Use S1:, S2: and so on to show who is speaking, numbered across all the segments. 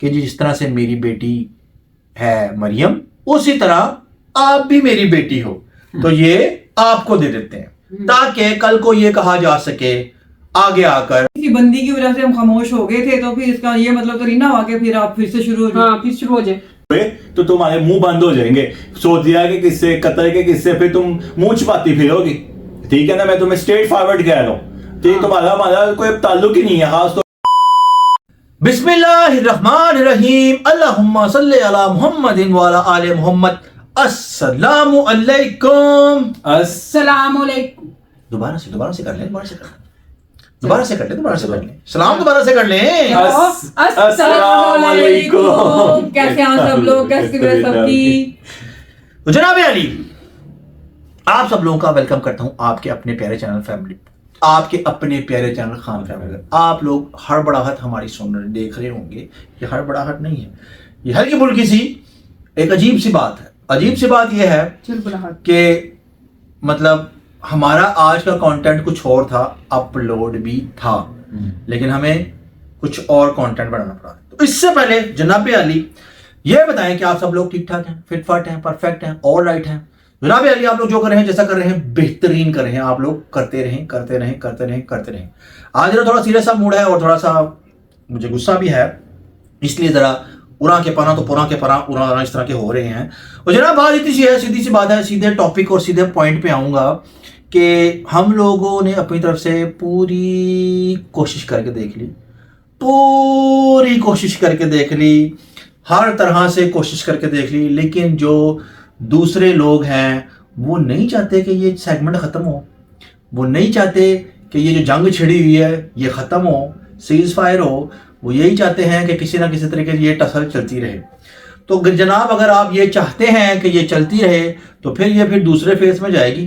S1: कि जिस तरह से मेरी बेटी है मरियम, उसी तरह आप भी मेरी बेटी हो, तो ये आपको दे देते हैं ताकि कल को ये कहा जा सके आगे आकर
S2: किसी बंदी की वजह से हम खामोश हो गए थे, तो फिर इसका ये मतलब तो नहीं ना हुआ कि फिर आप फिर से शुरू हो जाए।
S3: हाँ, फिर शुरू हो जाए
S4: तो तुम्हारे मुंह बंद हो जाएंगे। सोचिया के किस्से, कतर के किस्से, फिर तुम मुंह छुपाती फिरोगी। ठीक है ना, मैं तुम्हें स्ट्रेट फॉरवर्ड कह रहा हूँ। ठीक, तुम्हारा हमारा कोई ताल्लुक ही नहीं है। खास
S1: बिस्मिल्लाहिर्रहमानिर्रहीम, अल्लाहुम्मा सल्ली अला मुहम्मदिन व अला आले मुहम्मद। अस्सलामु अलैकुम।
S3: अस्सलामुअलैकुम।
S1: दोबारा से कर लें, दोबारा से कर लें। सलाम दोबारा से कर लें।
S3: अस्सलामुअलैकुम। कैसे हैं सब लोग, कैसी है सबकी?
S1: तो जनाब अली, आप सब लोगों का वेलकम करता हूं आपके अपने प्यारे चैनल फैमिली, आपके अपने प्यारे चैनल खान फैमिली। आप लोग हड़बड़ाहट हमारी सुन रहे देख रहे होंगे। ये हड़बड़ाहट नहीं है, ये हल्की फुल्की सी एक अजीब सी बात है। अजीब सी बात यह है कि मतलब हमारा आज का कंटेंट कुछ और था, अपलोड भी था, लेकिन हमें कुछ और कंटेंट बनाना पड़ा। तो इससे पहले जनाब अली ये बताएं कि आप सब लोग ठीक ठाक हैं, फिटफाट हैं, परफेक्ट हैं, ऑल राइट हैं। जनाब अली, आप लोग जो कर रहे हैं, जैसा कर रहे हैं, बेहतरीन कर रहे हैं। आप लोग करते रहें। आज जरा थोड़ा सीरियस सा मूड है और थोड़ा सा मुझे गुस्सा भी है, इसलिए जरा उरा के पना तो पुरा के परा उरा इस तरह के हो रहे हैं। और जनाब बात इतनी सी है, सीधी सी बात है, सीधे टॉपिक और सीधे पॉइंट पे आऊंगा कि हम लोगों ने अपनी तरफ से पूरी कोशिश करके देख ली, हर तरह से कोशिश करके देख ली, लेकिन जो दूसरे लोग हैं वो नहीं चाहते कि ये सेगमेंट ख़त्म हो। वो नहीं चाहते कि ये जो जंग छिड़ी हुई है ये ख़त्म हो, सीज फायर हो। वो यही चाहते हैं कि किसी ना किसी तरीके से ये टसल चलती रहे। तो जनाब, अगर आप ये चाहते हैं कि ये चलती रहे तो फिर दूसरे फेज में जाएगी।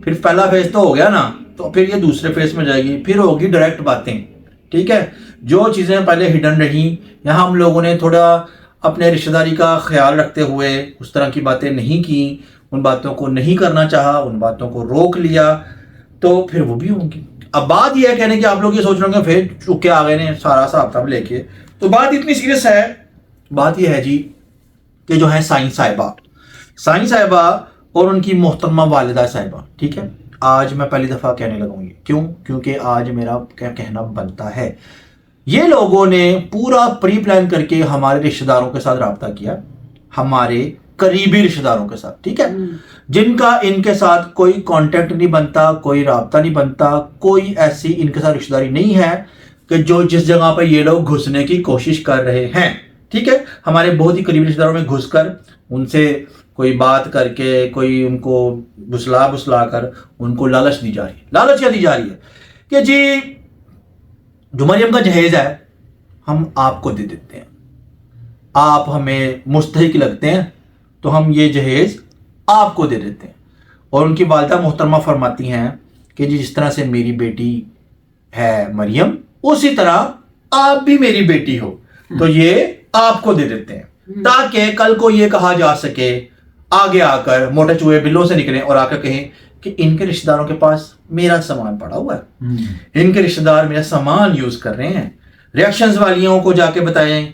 S1: फिर पहला फेज तो हो गया ना, तो फिर ये दूसरे फेज में जाएगी, फिर होगी डायरेक्ट बातें। ठीक है, जो चीज़ें पहले हिडन रही, यहाँ हम लोगों ने थोड़ा अपने रिश्तेदारी का ख्याल रखते हुए उस तरह की बातें नहीं की, उन बातों को नहीं करना चाहा, उन बातों को रोक लिया, तो फिर वो भी होंगी। अब बात यह है कहने की आप लोग ये सोच रहे होंगे फिर चुके आ गए ने सारा हिसाब किताब लेके, तो बात इतनी सीरियस है। बात यह है जी कि जो है साईं साहिबा और उनकी मोहतरमा वालिदा साहिबा, ठीक है, आज मैं पहली दफ़ा कहने लगा ये। क्योंकि आज मेरा क्या कहना बनता है। ये लोगों ने पूरा प्री प्लान करके हमारे रिश्तेदारों के साथ रब्ता किया, हमारे करीबी रिश्तेदारों के साथ, ठीक है, जिनका इनके साथ कोई कांटेक्ट नहीं बनता, कोई राब्ता नहीं बनता, कोई ऐसी इनके साथ रिश्तेदारी नहीं है कि जो जिस जगह पर ये लोग घुसने की कोशिश कर रहे हैं। ठीक है, हमारे बहुत ही करीबी रिश्तेदारों में घुसकर उनसे कोई बात करके, कोई उनको बुसला कर उनको लालच दी जा रही है कि जी जो मरियम का जहेज है हम आपको दे देते हैं, आप हमें मुस्तहिक लगते हैं तो हम ये जहेज आपको दे देते हैं। और उनकी वालिदा मोहतरमा फरमाती हैं कि जिस तरह से मेरी बेटी है मरियम, उसी तरह आप भी मेरी बेटी हो, तो ये आपको दे देते हैं ताकि कल को ये कहा जा सके आगे आकर मोटे चूहे बिल्लों से निकले और आकर कहें कि इनके रिश्तेदारों के पास मेरा सामान पड़ा हुआ है, इनके रिश्तेदार मेरा सामान यूज कर रहे हैं। रिएक्शंस वालियों को जाके बताएं,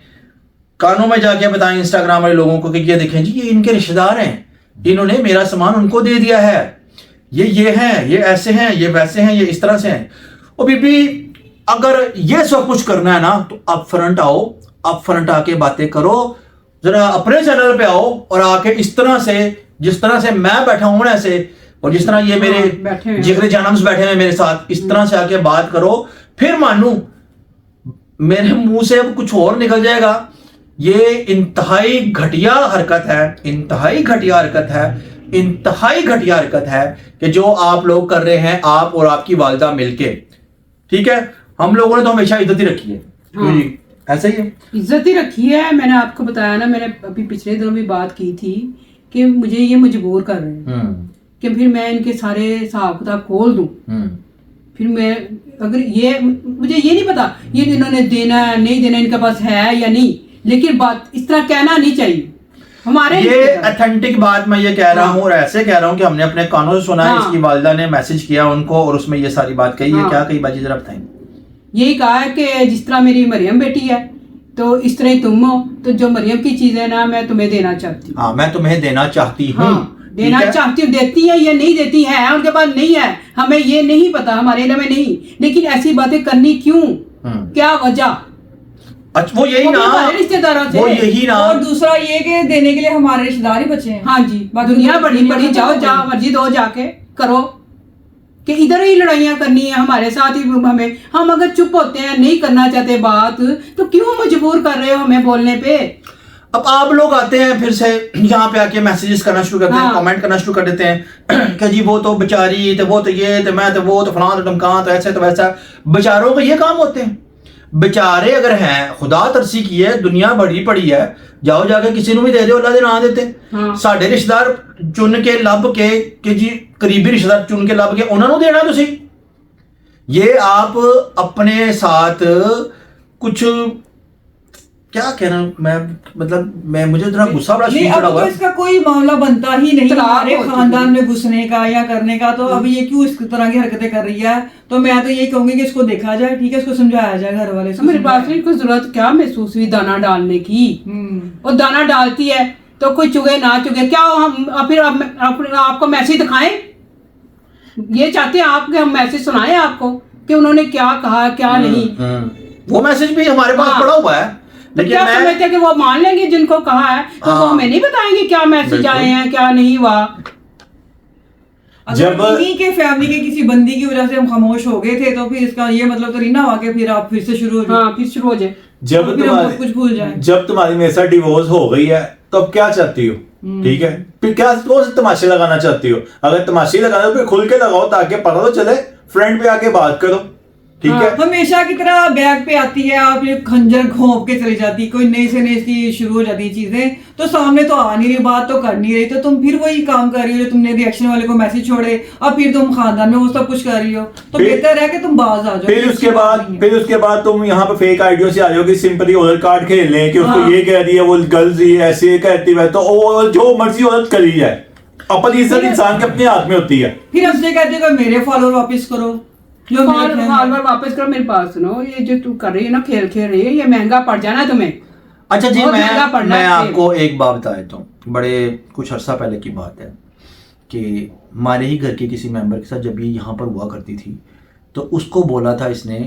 S1: कानों में जाके बताएं इंस्टाग्राम वाले लोगों को कि ये देखें जी, ये इनके रिश्तेदार हैं, इन्होंने मेरा सामान उनको दे दिया है, ये हैं, ये ऐसे हैं, ये वैसे हैं, ये इस तरह से हैं। और बीबी, अगर ये सब कुछ करना है ना तो अप फ्रंट आओ, अप फ्रंट आके बातें करो, जरा अपने चैनल पे आओ और आके इस तरह से, जिस तरह से मैं बैठा हूं ना ऐसे, और जिस तरह ये मेरे जिगरे जानम्स बैठे हैं मेरे साथ, इस तरह से आके बात करो, फिर मानू मेरे मुंह से अब कुछ और निकल जाएगा। ये इंतहाई घटिया हरकत है कि जो आप लोग कर रहे हैं, आप और आपकी वालिदा मिलके। ठीक है, हम लोगों ने तो हमेशा इज्जत ही रखी है।
S3: हाँ।
S1: जी, ऐसा ही है,
S3: इज्जत ही रखी है। मैंने आपको बताया ना, मैंने अभी पिछले दिनों भी बात की थी कि मुझे ये मजबूर कर रहे हैं कि फिर मैं इनके सारे हिसाब किताब खोल दूं। फिर मैं अगर ये मुझे ये नहीं पता ये इन्होंने देना है नहीं देना, इनके पास है या नहीं, लेकिन बात इस तरह कहना नहीं चाहिए। हमारे
S1: ये ऑथेंटिक बात मैं ये कह रहा हूँ और ऐसे कह रहा हूँ कि हमने अपने कानों से सुना है। इसकी वालिदा ने मैसेज किया उनको और उसमें ये सारी बात कही है। क्या कही बाजी, जरा बताएं।
S3: यही कहा है कि जिस तरह मेरी मरियम बेटी है तो इस तरह ही तुम हो, तो जो मरियम की चीज़ है ना मैं तुम्हें देना चाहती हूँ।
S1: हाँ, मैं तुम्हें देना चाहती हूँ।
S3: हाँ, देना
S1: ठीक है?
S3: चाहती हूँ। देती है या नहीं देती है उनके पास नहीं है, हमें ये नहीं पता, हमारे इल्म में नहीं, लेकिन ऐसी बातें करनी क्यों, क्या वजह?
S1: अच्छा, वो यही
S3: वो भी
S1: ना,
S3: हमारे रिश्तेदारों से।
S1: वो यही ना।
S2: और दूसरा ये कि देने के लिए हमारे रिश्तेदार ही बचे हैं।
S3: हाँ जी,
S2: बाकी
S3: दुनिया बड़ी
S2: दुनिया
S3: बड़ी,
S2: खत्म
S3: जाओ
S2: हो
S3: जहाँ
S2: गई।
S3: मर्जी दो जाके करो, कि इधर ही लड़ाइयाँ करनी है हमारे साथ ही हमें। हम अगर चुप होते हैं, नहीं करना चाहते बात, तो क्यों मजबूर कर रहे हो हमें बोलने पे?
S1: अब आप लोग आते हैं फिर से यहाँ पे आके मैसेजेस करना शुरू करते हैं,
S3: हाँ।
S1: कमेंट करना शुरू कर देते हैं कि जी वो तो बेचारी, तो वो तो ये, तो मैं, तो वो, तो फलां, तो ढमकां, तो ऐसे, तो वैसा। बेचारों के ये काम होते हैं। बेचारे अगर हैं, खुदा तरसी की है, दुनिया बड़ी पड़ी है, जाओ जाके किसी को भी दे दो, अल्लाह दे ना देते।
S3: हाँ।
S1: साढ़े रिश्तेदार चुन के लब के कि जी करीबी रिश्तेदार चुन के लब के उन्होंने देना तुसी। ये आप अपने साथ कुछ, क्या कहना, मैं मतलब मैं मुझे इतना गुस्सा बड़ा
S2: नहीं,
S1: शरीर
S2: अब
S1: चढ़ा हुआ
S2: तो
S1: है।
S2: इसका कोई मामला बनता ही नहीं
S3: तलाक
S2: हमारे
S3: हो चुकी
S2: खानदान में घुसने का या करने का। तो अब ये क्यों इस तरह की हरकतें कर रही है? तो मैं तो यही कहूंगी कि इसको देखा जाए, ठीक है, इसको समझाया जाए, घर वाले
S3: मेरे पास नहीं कोई जरूरत क्या महसूस हुई दाना डालने की। और दाना डालती है तो कोई चुगे ना चुगे, क्या हम फिर आपको मैसेज दिखाएं? ये चाहते हैं आप कि हम मैसेज सुनाएं आपको कि उन्होंने क्या कहा क्या नहीं?
S1: वो मैसेज भी हमारे पास
S3: हाँ।
S1: पड़ा हुआ है,
S3: तो
S1: लेकिन
S3: क्या
S1: मैं
S3: समझते हैं कि वो मान लेंगे जिनको कहा है, तो वो
S1: हाँ।
S3: हमें नहीं बताएंगे क्या मैसेज
S1: बिल्कुल।
S3: आए हैं क्या नहीं हुआ?
S2: जब इन्हीं के फैमिली के किसी बंदी की वजह से हम खामोश हो गए थे, तो फिर इसका ये मतलब तो नहीं ना हुआ कि फिर आप फिर से शुरू हो जाए।
S3: हाँ, फिर शुरू हो जाए।
S4: जब
S2: फिर हम सब कुछ भूल जाए।
S4: जब तुम्हारी मेरे साथ डिवोर्स हो गई है तो अब क्या चाहती हो? ठीक है, फिर क्या कौन से तमाशे लगाना चाहती हो? अगर तमाशे लगाना हो फिर खुल के लगाओ, ताकि पता तो चले, फ्रेंड पे आके बात करो, ठीक है?
S2: हमेशा की तरह बैग पे आती है, आप ये खंजर घोंप के चली जाती, कोई नई से नई इसकी शुरू हो जाती चीजें, तो सामने तो आ नहीं रही, बात तो कर नहीं रही, तो तुम फिर वही काम कर रही हो जो तुमने रिएक्शन वाले को मैसेज छोड़े, अब फिर तुम खानदान में वो सब कुछ कर रही हो। तो बेहतर है कि तुम बाज आ जाओ।
S4: फिर उसके बाद तुम यहाँ पे फेक आइडियो से आ जाओ कि सिंपली औरत कार्ड खेल लें कि उसको
S2: हाँ।
S4: ये कह दिया, वो गर्ल्स ही ऐसे कहती है, तो वो जो मर्जी औरत करी जाए, अपनी इज्जत इंसान के अपने हाथ में होती है।
S2: फिर हमसे कहते हो कि मेरे फॉलोअर वापस करो, जो मेरे fan हैं।
S3: फॉलोअर वापस करो मेरे पास। सुनो, ये जो तू कर रही है ना, खेल खेल रही है, ये महंगा पड़ जाना तुम्हें।
S1: अच्छा जी,
S3: बहुत महंगा पड़ना
S1: मैं
S3: है।
S1: आपको एक बात बता देता हूँ। बड़े कुछ अर्सा पहले की बात है कि हमारे ही घर के किसी मेंबर के साथ जब ये यहाँ पर हुआ करती थी, तो उसको बोला था इसने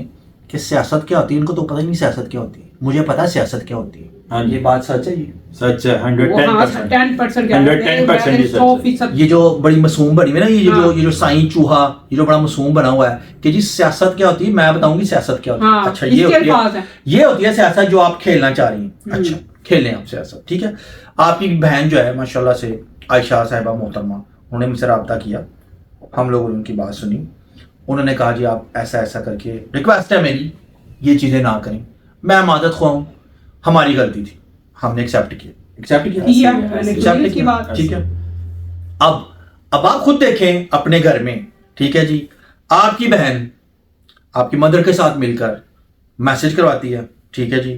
S1: कि सियासत क्या होती है, इनको तो पता ही नहीं सियासत क्या होती है। मुझे पता है सियासत क्या होती है।
S4: हाँ,
S1: ये बात सच है। ये
S4: सच है, 110%।
S3: 110%
S1: ये जो बड़ी मासूम बनी हुई है ना,
S3: हाँ।
S1: ये जो साईं चूहा, ये जो बड़ा मासूम बना हुआ है कि जी सियासत क्या होती है, मैं बताऊंगी सियासत क्या होती है।
S3: हाँ,
S1: अच्छा,
S3: इसके अल्फाज हैं।
S1: ये होती है सियासत जो आप खेलना चाह रही हैं। अच्छा, खेलें आप सियासत, ठीक है। आपकी बहन जो है माशाल्लाह से, आयशा साहिबा मोहतरमा, उन्होंने मुझसे रब्ता किया, हम लोगों ने उनकी बात सुनी। उन्होंने कहा जी आप ऐसा ऐसा करके, रिक्वेस्ट है मेरी, ये चीज़ें ना करें। मैं मादत ख्वाह हूँ, हमारी गलती थी, हमने एक्सेप्ट किया, एक्सेप्ट किया, ठीक है। अब आप खुद देखें अपने घर में, ठीक है जी, आपकी बहन आपकी मदर के साथ मिलकर मैसेज करवाती है, ठीक है जी,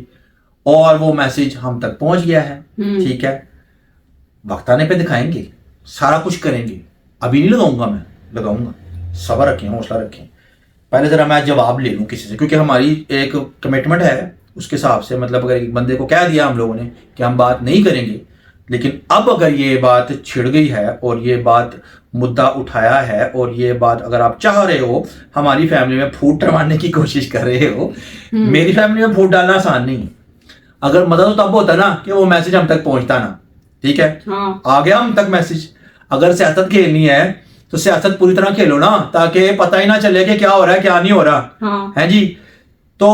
S1: और वो मैसेज हम तक पहुंच गया है, ठीक है। वक्त आने पे दिखाएंगे, सारा कुछ करेंगे, अभी नहीं लगाऊंगा, मैं लगाऊंगा। सब्र रखें, हौसला रखें। पहले जरा मैं जवाब ले लूं किसी से, क्योंकि हमारी एक कमिटमेंट है उसके हिसाब से। मतलब अगर एक बंदे को कह दिया हम लोगों ने कि हम बात नहीं करेंगे, लेकिन अब अगर ये बात छिड़ गई है और ये बात मुद्दा उठाया है और ये बात अगर आप चाह रहे हो हमारी फैमिली में फूट डलवाने की कोशिश कर रहे हो, मेरी फैमिली में फूट डालना आसान नहीं है। अगर मदद तो तब होता ना कि वो मैसेज हम तक पहुंचता ना, ठीक है।
S3: हाँ।
S1: आ गया हम तक मैसेज। अगर सियासत खेलनी है तो सियासत पूरी तरह खेलो ना, ताकि पता ही ना चले कि क्या हो रहा है क्या नहीं हो रहा,
S3: हाँ।
S1: है जी। तो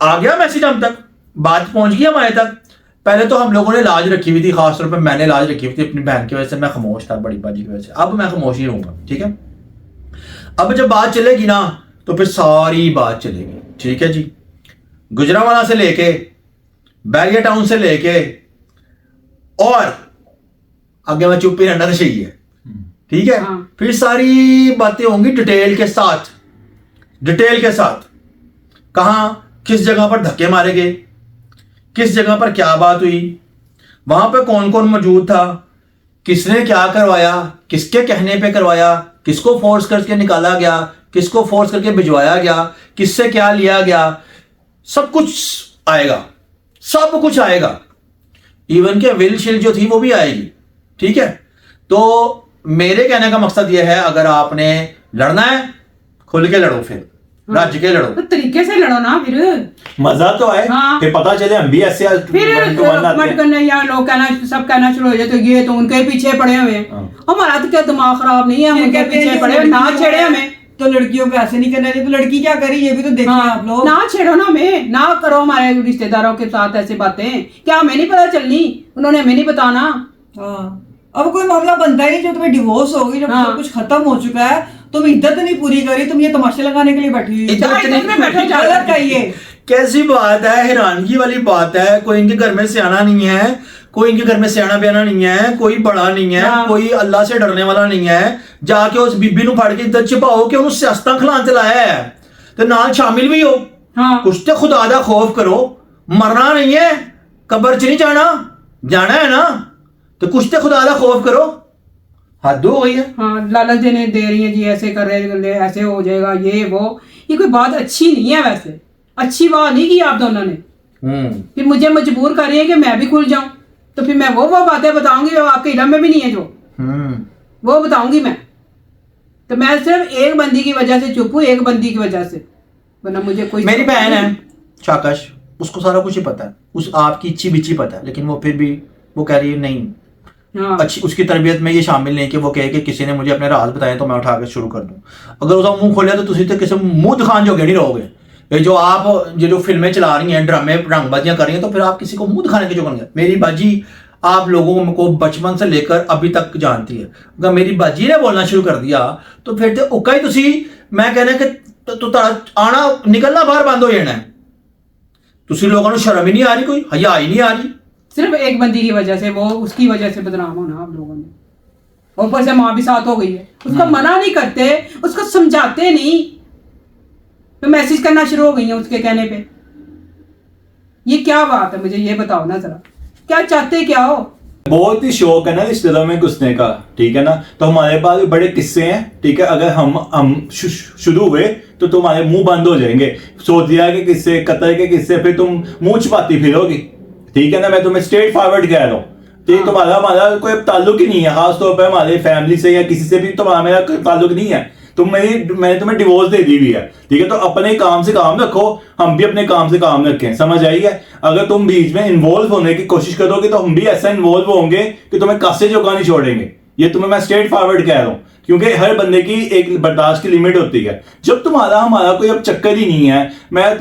S1: आ गया मैसेज हम तक, बात पहुंच गई हमारे तक। पहले तो हम लोगों ने लाज रखी हुई थी, खासतौर पर मैंने लाज रखी हुई थी अपनी बहन की वजह से, मैं खामोश था बड़ी बाजी की वजह से। अब मैं खामोश ही रहूंगा, ठीक है। अब जब बात चलेगी ना तो फिर सारी बात चलेगी, ठीक है जी। गुजरांवाला से लेके बैरिया टाउन से लेके और आगे मैं चुप्पी रहना तो सही है, ठीक है।
S3: हाँ।
S1: फिर सारी बातें होंगी डिटेल के साथ, डिटेल के साथ। कहां किस जगह पर धक्के मारे गए, किस जगह पर क्या बात हुई, वहां पे कौन कौन मौजूद था, किसने क्या करवाया, किसके कहने पे करवाया, किसको फोर्स करके निकाला गया, किसको फोर्स करके भिजवाया गया, किससे क्या लिया गया, सब कुछ आएगा। सब कुछ आएगा, इवन के विल शिल जो थी वो भी आएगी, ठीक है। तो मेरे कहने का मकसद यह है, अगर आपने लड़ना है खुल के लड़ो, फिर रज के लड़ो,
S3: तो तरीके से लड़ो ना, फिर
S4: मजा तो आए,
S3: हाँ।
S4: कि पता चले हम भी ऐसे
S3: फिर मत करना, या लोग कहना, सब कहना शुरू हो जाए तो ये तो उनके पीछे पड़े हुए हैं। हमारा तो क्या दिमाग खराब नहीं है, हम उनके पीछे पड़े हुए, ना छेड़े हमें।
S2: तो लड़कियों को ऐसे नहीं करना चाहिए, तो लड़की क्या करी ये भी तो देखिए आप लोग।
S3: ना छेड़ो ना हमें, ना करो हमारे रिश्तेदारों के साथ ऐसी बातें, क्या हमें नहीं पता चलनी, उन्होंने हमें नहीं बताना।
S2: हाँ, अब कोई मामला बनता ही नहीं, जो तुम्हें डिवोर्स हो गई, जब सब कुछ खत्म हो चुका है, तुम इद्दत नहीं पूरी करी, तुम ये तमाशे लगाने के लिए बैठी हुई गलत है ये।
S1: कैसी बात है, हैरानगी वाली बात है। कोई इनके घर में सियाना नहीं है, कोई इनके घर में सियाना बयाना नहीं है, कोई बड़ा नहीं है, कोई अल्लाह से डरने वाला नहीं है। जाके उस बीबी नु फड़ के इद्दत छिपाओ कि उन्होंने सियासतां खिलान ते लाया है, ते नाल शामिल भी हो। कुछ तो खुदा दा खौफ करो, मरना नहीं है, कब्र च नहीं जाना, जाना है ना, तो कुछ तो खुदा दा खौफ करो। हद हो गई है।
S3: हाँ, लालच देने दे रही है जी, ऐसे कर रहे, ऐसे हो जाएगा, ये वो, ये कोई बात अच्छी नहीं है। वैसे अच्छी बात नहीं की आप दोनों ने। फिर मुझे मजबूर कर रही है कि मैं भी खुल जाऊं, तो फिर मैं वो बातें बताऊंगी जो आपके इल्म में भी नहीं है, जो वो बताऊंगी मैं। तो मैं सिर्फ एक बंदी की वजह से चुप हूँ, एक बंदी की वजह से, वरना मुझे कोई।
S1: मेरी बहन है शाकश, उसको सारा कुछ ही पता है, उस आपकी इच्छी बिच्छी पता है, लेकिन वो फिर भी वो कह रही है नहीं।
S3: हाँ।
S1: अच्छी उसकी तरबियत में ये शामिल नहीं कि वो कहे कि किसी ने मुझे अपने राज बताए तो मैं उठा के शुरू कर दूं। अगर उसका मुंह खोलिया तो तुम तो किसी मुंह दिखान जोगे नहीं रहोगे। ये जो आप जो फिल्में चला रही हैं, ड्रामे रंगबाजियां कर रही हैं, तो फिर आप किसी को मुंह दिखाने के जो बन। मेरी बाजी आप लोगों को बचपन से लेकर अभी तक जानती है, अगर मेरी बाजी ने बोलना शुरू कर दिया तो फिर तो उका ही तुसी, मैं कहना कि तो आना निकलना बाहर बंद हो जाना है। तुसी लोगों को शर्म ही नहीं आ रही, कोई हया ही नहीं आ रही।
S3: सिर्फ एक बंदी की वजह से, वो उसकी वजह से बदनाम होना आप लोगों ने। ऊपर से माँ भी साथ हो गई है, उसको मना नहीं करते, उसको समझाते नहीं, तो मैसेज करना शुरू हो गई है उसके कहने पे। ये क्या बात है, मुझे ये बताओ ना जरा, क्या चाहते क्या हो?
S4: बहुत ही शौक है ना रिश्तेदारों में घुसने का, ठीक है ना। तो हमारे पास बड़े किस्से हैं, ठीक है। अगर हम शुरू हुए तो तुम्हारे मुंह बंद हो जाएंगे। सऊदीया के किस्से, कतर के किस्से, फिर तुम मुंह छुपाती फिरोगी, ठीक है ना। मैं तुम्हें स्ट्रेट फॉरवर्ड कह रहा हूँ, ठीक। तुम्हारा हमारा कोई ताल्लुक ही नहीं है, खासतौर पर हमारे फैमिली से या किसी से भी तुम्हारा मेरा कोई ताल्लुक नहीं है। मैंने तुम्हें डिवोर्स दे दी हुई है, ठीक है। तो अपने काम से काम रखो, हम भी अपने काम से काम रखें, समझ आई है। अगर तुम बीच में इन्वॉल्व होने की कोशिश करोगे तो हम भी ऐसा इन्वॉल्व होंगे कि तुम्हें कस्से जोगा नहीं छोड़ेंगे। ये तुम्हें मैं स्ट्रेट फॉरवर्ड कह रहा हूँ, क्योंकि हर बंदे की एक बर्दाश्त की लिमिट होती है। जब तुम्हारा हमारा कोई अब चक्कर ही नहीं है,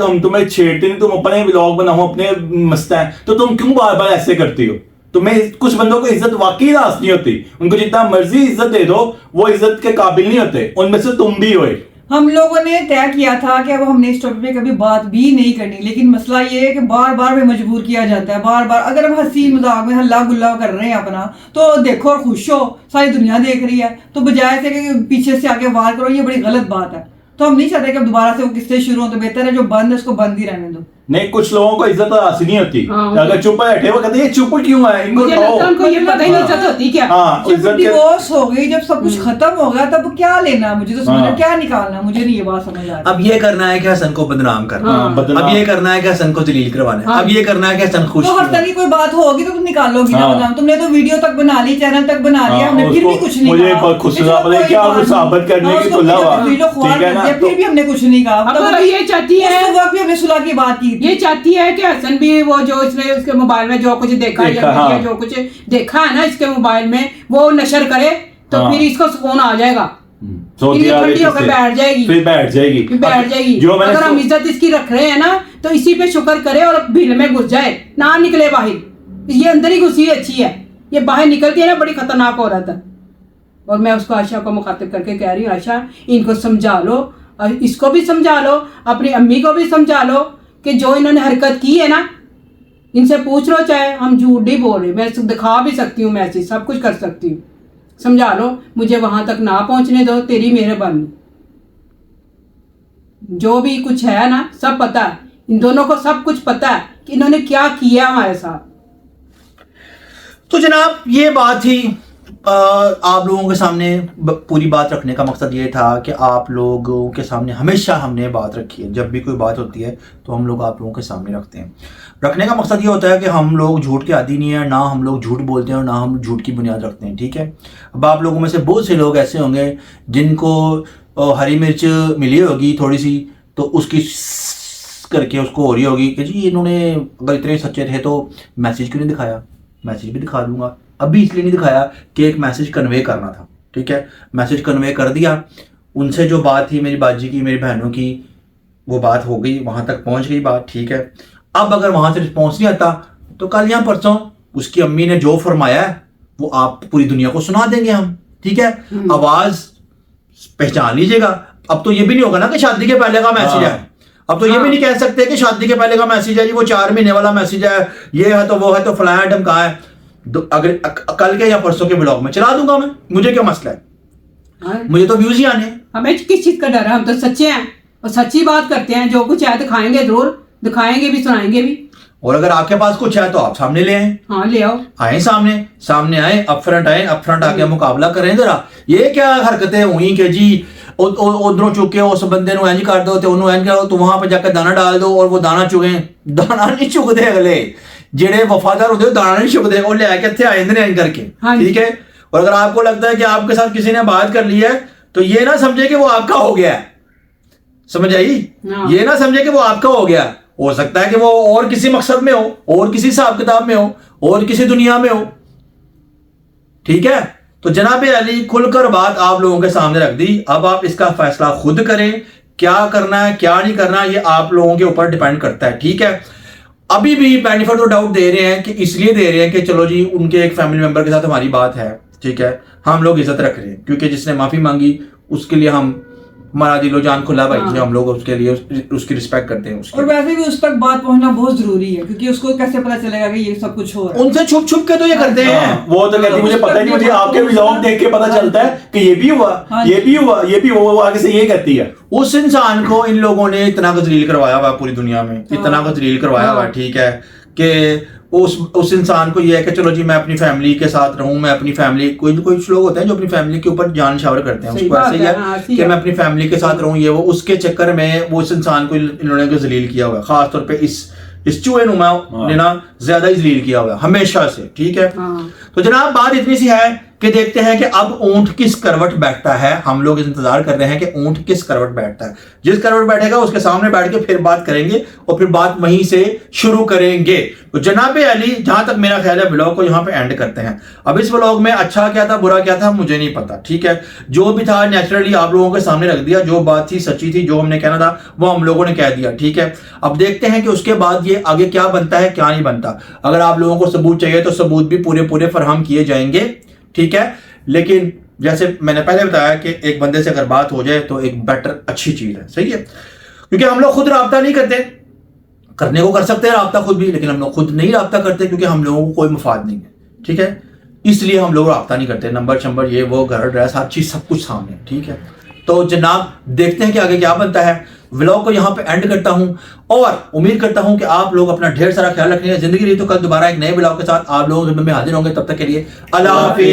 S4: हम तुम्हें छेड़ते नहीं, तुम अपने व्लॉग बनाओ, अपने मस्त हैं, तो तुम क्यों बार बार ऐसे करती हो? तुम्हें कुछ बंदों को इज्जत वाकई रास नहीं होती, उनको जितना मर्जी इज्जत दे दो वो इज्जत के काबिल नहीं होते, उनमें से तुम भी हो।
S2: हम लोगों ने तय किया था कि अब हमने इस टॉपिक पे कभी बात भी नहीं करनी, लेकिन मसला ये है कि बार बार में मजबूर किया जाता है। बार बार अगर हम हंसी मजाक में हल्ला गुल्ला कर रहे हैं अपना, तो देखो और खुश हो, सारी दुनिया देख रही है, तो बजाय से कि पीछे से आके वार करो, ये बड़ी गलत बात है। तो हम नहीं चाहते कि अब दोबारा से वो किस्से शुरू हो, तो बेहतर है जो बंद है उसको बंद ही रहने दो।
S4: नहीं, कुछ लोगों को इज्जत हासिल नहीं होती, अगर चुप बैठे वो कहते हैं ये चुप क्यों है, इनको
S3: मुझे लगता है उनको ये पता ही नहीं इज्जत होती क्या।
S2: जब डिवोर्स हो गई, जब सब कुछ खत्म हो गया, तब क्या लेना, मुझे तो समझ क्या निकालना, मुझे नहीं ये बात समझ आ रही।
S1: अब ये करना है कि हसन को बदनाम करना, अब ये करना है कि हसन को जलील करवाना है, अब ये करना है कि हसन खुश।
S2: तो हर तरह की कोई बात होगी तो तुम निकालोगी ना बदनाम। तुमने तो वीडियो तक बना ली, चैनल तक बना लिया, हमने फिर भी कुछ नहीं
S4: मुझे
S2: कहा।
S4: खुश क्या साबित करने की खुला हुआ, ठीक है ना।
S2: फिर भी हमने कुछ नहीं कहा।
S3: अब ये चाहती है,
S2: उस वक्त भी हमने सुलह की बात की,
S3: ये चाहती है कि हसन भी वो जो इसने उसके मोबाइल में जो कुछ देखा या जो कुछ देखा है ना इसके मोबाइल में, वो नशर करे, तो फिर इसको सुकून आ जाएगा, ठंडी होकर बैठ जाएगी,
S4: फिर बैठ जाएगी।
S3: अगर हम इज्जत इसकी रख रहे हैं ना, तो इसी पे शुक्र करे और भीड़ में घुस जाए, ना निकले बाहर। ये अंदर ही घुसी अच्छी है, ये बाहर निकलती है ना बड़ी खतरनाक हो रहा था। और मैं उसको आशा को मुखातिब करके कह रही हूँ, आशा इनको समझा लो, और इसको भी समझा लो, अपनी अम्मी को भी समझा लो कि जो इन्होंने हरकत की है ना, इनसे पूछ लो, चाहे हम झूठ नहीं बोल रहे, मैं दिखा भी सकती हूँ, मैसेज सब कुछ कर सकती हूँ, समझा लो, मुझे वहां तक ना पहुंचने दो, तेरी मेहरबानी। जो भी कुछ है ना सब पता है, इन दोनों को सब कुछ पता है कि इन्होंने क्या किया हमारे साथ।
S1: तो जनाब ये बात थी आप लोगों के सामने पूरी बात रखने का मकसद ये था कि आप लोगों के सामने हमेशा हमने बात रखी है। जब भी कोई बात होती है तो हम लोग आप लोगों के सामने रखते हैं। रखने का मकसद ये होता है कि हम लोग झूठ के आदी नहीं है, ना हम लोग झूठ बोलते हैं और ना हम झूठ की बुनियाद रखते हैं, ठीक है। अब आप लोगों में से बहुत से लोग ऐसे होंगे जिनको हरी मिर्च मिली होगी थोड़ी सी, तो उसकी करके उसको हो रही होगी कि जी इन्होंने अगर इतने सच्चे थे तो मैसेज क्यों नहीं दिखाया। मैसेज भी दिखा दूंगा, अभी इसलिए नहीं दिखाया कि एक मैसेज कन्वे करना था, ठीक है। मैसेज कन्वे कर दिया, उनसे जो बात थी मेरी बाजी की, मेरी बहनों की, वो बात हो गई, वहां तक पहुंच गई बात, ठीक है। अब अगर वहां से रिस्पॉन्स नहीं आता तो कल या परसों उसकी अम्मी ने जो फरमाया है वो आप पूरी दुनिया को सुना देंगे हम, ठीक है। आवाज पहचान लीजिएगा। अब तो ये भी नहीं होगा ना कि शादी के पहले का मैसेज है। अब तो ये भी नहीं कह सकते कि शादी के पहले का मैसेज है जी, वो 4 महीने वाला मैसेज है, ये है तो वो है तो फलाया ढमका है। अगर कल के या परसों के ब्लॉग में चला दूंगा मैं, मुझे क्या मसला है, मुझे तो व्यूज ही आने हैं।
S3: हमें किस चीज का डर है, हम तो सच्चे हैं और सच्ची बात करते हैं। जो कुछ है दिखाएंगे, जरूर दिखाएंगे भी, सुनाएंगे भी।
S1: और अगर आपके पास कुछ है तो आप सामने ले आए।
S3: हाँ ले आओ,
S1: आए सामने आए, अपफ्रंट आके मुकाबला करें जरा। ये क्या हरकतें हुई कि जी उधरों चुके उस बंदे नु इंज कर दो ते ओनू इंज करो, तो वहां पे जाकर दाना डाल दो और वो दाना चुगे। दाना नहीं चुगदे अगले, जेड़े वफादार होते दाना नहीं चुगदे, वो ले के थे आइंदे इंज करके, ठीक है। और अगर आपको लगता है कि आपके साथ किसी ने बात कर ली है तो ये ना समझे कि वो आपका हो गया है, समझ आई। ये ना समझे कि वो आपका हो सकता है कि वो और किसी मकसद में हो, और किसी हिसाब किताब में हो, और किसी दुनिया में हो, ठीक है। तो जनाब अली खुलकर बात आप लोगों के सामने रख दी। अब आप इसका फैसला खुद करें, क्या करना है क्या नहीं करना, ये आप लोगों के ऊपर डिपेंड करता है, ठीक है। अभी भी बेनिफिट ऑफ डाउट दे रहे हैं कि इसलिए दे रहे हैं कि चलो जी उनके एक फैमिली मेंबर के साथ हमारी बात है, ठीक है, हम लोग इज्जत रख रहे हैं, क्योंकि जिसने माफी मांगी उसके लिए हमारा दिलो जान खुला भाई, जो हम लोग उसके लिए उसकी रिस्पेक्ट करते हैं उसकी।
S2: और वैसे भी उस तक बात पहुंचना बहुत जरूरी है, क्योंकि उसको कैसे पता चलेगा कि ये सब कुछ हो रहा है।
S1: उनसे छुप छुप के तो ये करते हैं।
S4: वो तो कहती मुझे पता ही नहीं, मुझे आपके व्लॉग देख के पता चलता है कि ये भी हुआ, ये भी हुआ, ये भी हुआ, वो आगे से ये कहती है।
S1: उस इंसान को इन लोगों ने इतना जलील करवाया हुआ पूरी दुनिया में, इतना जलील करवाया हुआ, ठीक है, कि उस इंसान को ये है कि चलो जी मैं अपनी फैमिली के साथ रहूं, मैं अपनी फैमिली, कोई कुछ लोग होते हैं जो अपनी फैमिली के ऊपर जान शावर करते हैं, उसको ऐसे ही है कि मैं अपनी फैमिली के साथ रहूं, ये वो, उसके चक्कर में वो इस इंसान को इन्होंने जलील किया हुआ है। खासतौर पे इस चूहे नुमा ने ना ज्यादा ही जलील किया हुआ है हमेशा से, ठीक है। तो जनाब बात इतनी सी है कि देखते हैं कि अब ऊंट किस करवट बैठता है। हम लोग इंतजार कर रहे हैं कि ऊंट किस करवट बैठता है। जिस करवट बैठेगा उसके सामने बैठ के फिर बात करेंगे और फिर बात वहीं से शुरू करेंगे। तो जनाब अली, जहां तक मेरा ख्याल है ब्लॉग को यहाँ पे एंड करते हैं। अब इस ब्लॉग में अच्छा क्या था बुरा क्या था मुझे नहीं पता, ठीक है। जो भी था नेचुरली आप लोगों के सामने रख दिया, जो बात थी सच्ची थी, जो हमने कहना था वो हम लोगों ने कह दिया, ठीक है। अब देखते हैं कि उसके बाद ये आगे क्या बनता है क्या नहीं बनता। अगर आप लोगों को सबूत चाहिए तो सबूत भी पूरे फराहम किए जाएंगे, ठीक है। लेकिन जैसे मैंने पहले बताया कि एक बंदे से अगर बात हो जाए तो एक बेटर अच्छी चीज है, सही है। क्योंकि हम लोग खुद राब्ता नहीं करते, करने को कर सकते हैं राब्ता खुद भी, लेकिन हम लोग खुद नहीं राब्ता करते क्योंकि हम लोगों को कोई मफाद नहीं है, ठीक है। इसलिए हम लोग राब्ता नहीं करते। नंबर शंबर ये वो घर ड्रेस हर चीज सब कुछ सामने, ठीक है। तो जनाब देखते हैं कि आगे क्या बनता है। व्लॉग को यहाँ पे एंड करता हूं और उम्मीद करता हूं कि आप लोग अपना ढेर सारा ख्याल रखेंगे। जिंदगी रही तो कल दोबारा एक नए व्लॉग के साथ आप लोगों में हाजिर होंगे। तब तक के लिए अल्लाह हाफिज।